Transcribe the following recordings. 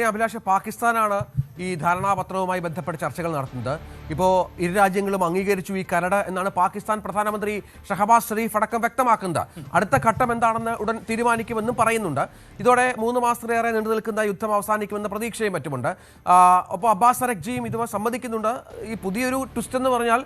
അഭിലാഷ്, പാകിസ്ഥാനാണ് ഈ ധാരണാപത്രവുമായി ബന്ധപ്പെട്ട് ചർച്ചകൾ നടത്തുന്നത്. ഇപ്പോൾ ഇരു രാജ്യങ്ങളും അംഗീകരിച്ചു ഈ കരട് എന്നാണ് പാകിസ്ഥാൻ പ്രധാനമന്ത്രി ഷഹബാസ് ഷെരീഫ് അടക്കം വ്യക്തമാക്കുന്നത്. അടുത്ത ഘട്ടം എന്താണെന്ന് ഉടൻ തീരുമാനിക്കുമെന്നും പറയുന്നുണ്ട്. ഇതോടെ 3 മാസത്തിലേറെ നീണ്ടു നിൽക്കുന്ന യുദ്ധം അവസാനിക്കുമെന്ന പ്രതീക്ഷയും മറ്റുമുണ്ട്. അപ്പോൾ അബ്ബാസ് അരഗ്ജിയും ഇത് സമ്മതിക്കുന്നുണ്ട്. ഈ പുതിയൊരു ട്വിസ്റ്റ് എന്ന് പറഞ്ഞാൽ,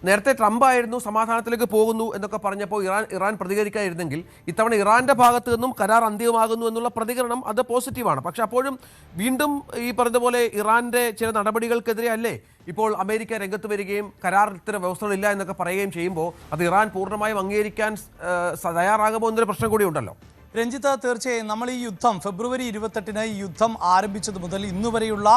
നേരത്തെ ട്രംപ് ആയിരുന്നു സമാധാനത്തിലേക്ക് പോകുന്നു എന്നൊക്കെ പറഞ്ഞപ്പോൾ ഇറാൻ പ്രതികരിക്കാതിരുന്നെങ്കിൽ, ഇത്തവണ ഇറാന്റെ ഭാഗത്തു നിന്നും കരാർ അന്ത്യമാകുന്നു എന്നുള്ള പ്രതികരണം അത് പോസിറ്റീവാണ്. പക്ഷെ അപ്പോഴും വീണ്ടും ഈ പറഞ്ഞ പോലെ ഇറാന്റെ ചില നടപടികൾക്കെതിരെ അല്ലേ ഇപ്പോൾ അമേരിക്ക രംഗത്ത് വരികയും കരാർ ഇത്തരം വ്യവസ്ഥകളില്ല എന്നൊക്കെ പറയുകയും ചെയ്യുമ്പോൾ അത് ഇറാൻ പൂർണ്ണമായും അംഗീകരിക്കാൻ തയ്യാറാകുമോ എന്നൊരു പ്രശ്നം കൂടി ഉണ്ടല്ലോ. രഞ്ജിത്ത്, തീർച്ചയായും നമ്മൾ ഈ യുദ്ധം ഫെബ്രുവരി 28-ന് ഈ യുദ്ധം ആരംഭിച്ചത് മുതൽ ഇന്നുവരെയുള്ള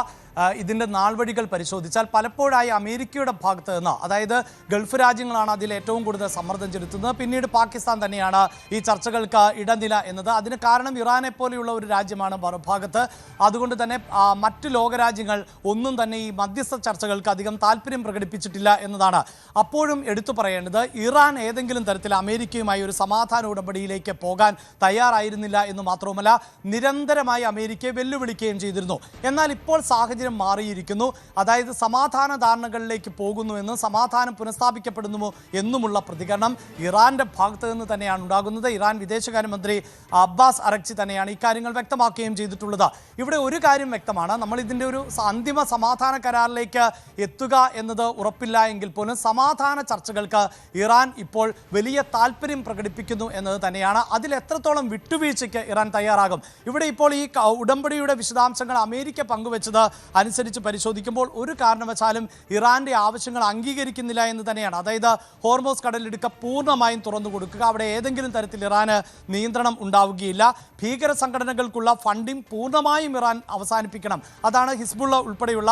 ഇതിൻ്റെ നാൾവഴികൾ പരിശോധിച്ചാൽ പലപ്പോഴായി അമേരിക്കയുടെ ഭാഗത്ത് നിന്ന്, അതായത് ഗൾഫ് രാജ്യങ്ങളാണ് അതിൽ ഏറ്റവും കൂടുതൽ സമ്മർദ്ദം ചെലുത്തുന്നത്. പിന്നീട് പാകിസ്ഥാൻ തന്നെയാണ് ഈ ചർച്ചകൾക്ക് ഇടനില എന്നത്. അതിന് കാരണം ഇറാനെ പോലെയുള്ള ഒരു രാജ്യമാണ് മറുഭാഗത്ത്. അതുകൊണ്ട് തന്നെ മറ്റ് ലോകരാജ്യങ്ങൾ ഒന്നും തന്നെ ഈ മധ്യസ്ഥ ചർച്ചകൾക്ക് അധികം താല്പര്യം പ്രകടിപ്പിച്ചിട്ടില്ല എന്നതാണ്. അപ്പോഴും എടുത്തു പറയേണ്ടത്, ഇറാൻ ഏതെങ്കിലും തരത്തിൽ അമേരിക്കയുമായി ഒരു സമാധാന ഉടമ്പടിയിലേക്ക് പോകാൻ തയ്യാറായിരുന്നില്ല എന്ന് മാത്രവുമല്ല, നിരന്തരമായി അമേരിക്കയെ വെല്ലുവിളിക്കുകയും ചെയ്തിരുന്നു. എന്നാൽ ഇപ്പോൾ സാഹചര്യം മാറിയിരിക്കുന്നു. അതായത് സമാധാന ധാരണകളിലേക്ക് പോകുന്നു എന്നും സമാധാനം പുനഃസ്ഥാപിക്കപ്പെടുന്നുമോ എന്നുമുള്ള പ്രതികരണം ഇറാന്റെ ഭാഗത്ത് നിന്ന് തന്നെയാണ് ഉണ്ടാകുന്നത്. ഇറാൻ വിദേശകാര്യമന്ത്രി അബ്ബാസ് അരഗ്ചി തന്നെയാണ് ഇക്കാര്യങ്ങൾ വ്യക്തമാക്കുകയും ചെയ്തിട്ടുള്ളത്. ഇവിടെ ഒരു കാര്യം വ്യക്തമാണ്, നമ്മൾ ഇതിൻ്റെ ഒരു അന്തിമ സമാധാന കരാറിലേക്ക് എത്തുക എന്നത് ഉറപ്പില്ല എങ്കിൽ പോലും സമാധാന ചർച്ചകൾക്ക് ഇറാൻ ഇപ്പോൾ വലിയ താല്പര്യം പ്രകടിപ്പിക്കുന്നു എന്നത് തന്നെയാണ്. അതിൽ എത്രത്തോളം വിട്ടുവീഴ്ചയ്ക്ക് ഇറാൻ തയ്യാറാകും? ഇവിടെ ഇപ്പോൾ ഈ ഉടമ്പടിയുടെ വിശദാംശങ്ങൾ അമേരിക്ക പങ്കുവച്ചത് അനുസരിച്ച് പരിശോധിക്കുമ്പോൾ ഒരു കാരണവശാലും ഇറാന്റെ ആവശ്യങ്ങൾ അംഗീകരിക്കുന്നില്ല എന്ന് തന്നെയാണ്. അതായത് ഹോർമോസ് കടലിടുക്ക് പൂർണ്ണമായും തുറന്നു കൊടുക്കുക, അവിടെ ഏതെങ്കിലും തരത്തിൽ ഇറാന് നിയന്ത്രണം ഉണ്ടാവുകയില്ല, ഭീകര സംഘടനകൾക്കുള്ള ഫണ്ടിംഗ് പൂർണ്ണമായും ഇറാൻ അവസാനിപ്പിക്കണം, അതാണ് ഹിസ്ബുള്ള ഉൾപ്പെടെയുള്ള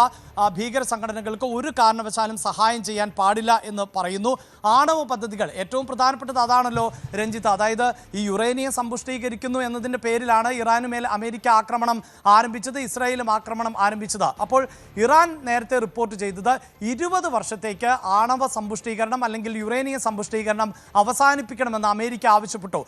ഭീകര സംഘടനകൾക്ക് ഒരു കാരണവശാലും സഹായം ചെയ്യാൻ പാടില്ല എന്ന് പറയുന്നു. ആണവ പദ്ധതികൾ ഏറ്റവും പ്രധാനപ്പെട്ടത് അതാണല്ലോ രഞ്ജിത്ത്. അതായത് ഈ യുറേനിയം സമ്പുഷ്ടീകരിക്കുന്നു എന്നതിൻ്റെ പേരിലാണ് ഇറാനുമേൽ അമേരിക്ക ആക്രമണം ആരംഭിച്ചത്, ഇസ്രായേലും ആക്രമണം ആരംഭിച്ചത്. അപ്പോൾ ഇറാൻ നേരത്തെ റിപ്പോർട്ട് ചെയ്തത് 20 വർഷത്തേക്ക് ആണവ സമ്പുഷ്ടീകരണം അല്ലെങ്കിൽ യുറേനിയം സമ്പുഷ്ടീകരണം അവസാനിപ്പിക്കണമെന്ന് അമേരിക്ക ആവശ്യപ്പെട്ടു.